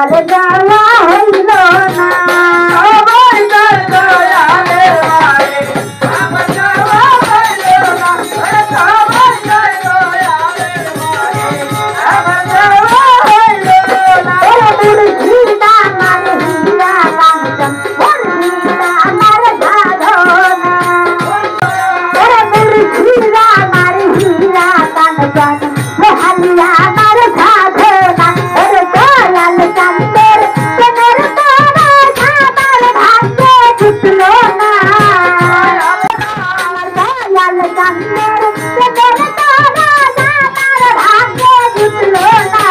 আমার যাওয়া হইল না সবাই তার দয়ালে ভাই আমার যাওয়া হইল না সবাই তার দয়ালে ভাই আমার যাওয়া হইল না ওরে মুর্শিদা আমার হীরা কাঞ্চন মুর্শিদা আমার সাধনা ওরে মুর্শিদা আমার হীরা কাঞ্চন মহালিয়া আমার সাধনা ওরে দয়াল চাঁদের প্রেমের তোরা আমার ভাগ্যে জুটলো না আমার দয়াল চাঁদের প্রেমের তোরা আমার ভাগ্যে জুটলো না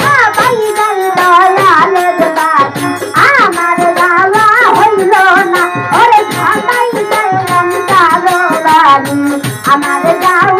সবাই গেল দয়ালের বাড়ি আমার যাওয়া হইল না ওরে সবাই গেল কারো বাড়ি আমার যাওয়া